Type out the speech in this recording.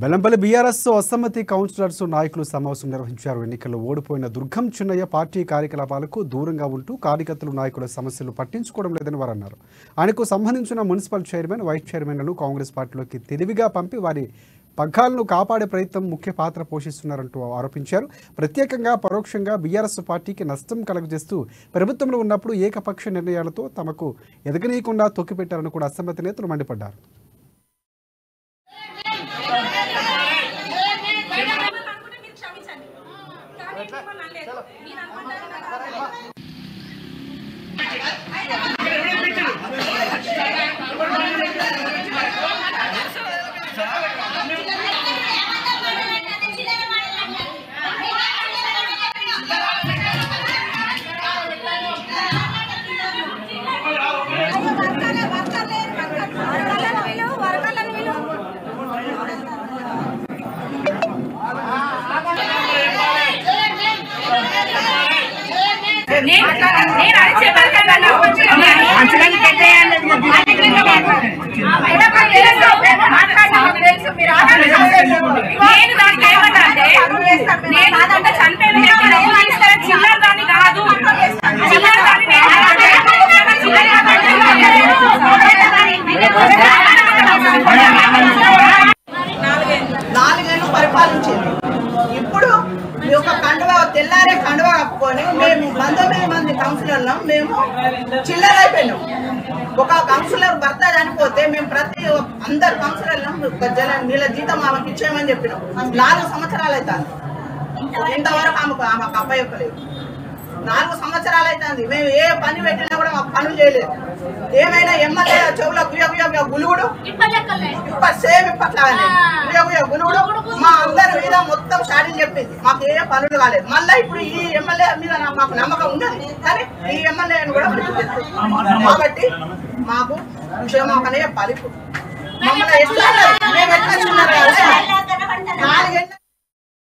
Bellampalli BRS అసమ్మతి counsellors నాయకులు సమావేశం నిర్వహించారు. ఎన్నికల్లో ఓడిపోయిన దుర్గం చిన్నయ్య పార్టీ కార్యకలాపాలకు దూరంగా ఉంటూ కార్యకర్తలు నాయకుల సమస్యలు పట్టించుకోవడం లేదని వారు అన్నారు. ఆయనకు సంబంధించిన మున్సిపల్ చైర్మన్, వైస్ చైర్మన్లను కాంగ్రెస్ పార్టీలోకి తెలివిగా పంపి వారి పగ్గాలను కాపాడే ప్రయత్నం ముఖ్య పాత్ర పోషిస్తున్నారంటూ ఆరోపించారు. ప్రత్యేకంగా పరోక్షంగా బీఆర్ఎస్ పార్టీకి నష్టం కలుగజేస్తూ ప్రభుత్వంలో ఉన్నప్పుడు ఏకపక్ష నిర్ణయాలతో తమకు ఎదగనీయకుండా తొక్కిపెట్టారని కూడా అసమ్మతి నేతలు మండిపడ్డారు. నాలుగేళ్లు పరిపాలించింది. ఇప్పుడు ఒక కండువా తెల్లారే కండువా కప్పుకొని మేము 19 మంది కౌన్సిలర్లం మేము చిల్లరైపోయినాం. ఒక కౌన్సిలర్ భర్త చనిపోతే మేము అందరు కౌన్సిలర్లం వీళ్ళ జీతం ఆమెకి ఇచ్చేయమని చెప్పినాం. 4 సంవత్సరాలు అవుతుంది. ఇంతవరకు ఆమెకు అప్పయ్యలేదు. 4 సంవత్సరాలు అవుతుంది. మేము ఏ పని పెట్టినా కూడా మాకు పనులు చేయలేదు. ఏమైనా ఎమ్మెల్యే చెవులో గులుగుడు సేమ్ ఇప్పట్లాగానే గులుగుడు మా అందరి మీద మొత్తం షాడీలు చెప్పింది. మాకు ఏ పనులు కాలేదు. మళ్ళీ ఇప్పుడు ఈ ఎమ్మెల్యే మీద మాకు నమ్మకం ఉన్నది, కానీ ఈ ఎమ్మెల్యేని కూడా కాబట్టి మాకు క్షేమం అనే చెప్పాలి. ఇప్పుడు మమ్మల్ని ఎట్లా మేము ఎట్లా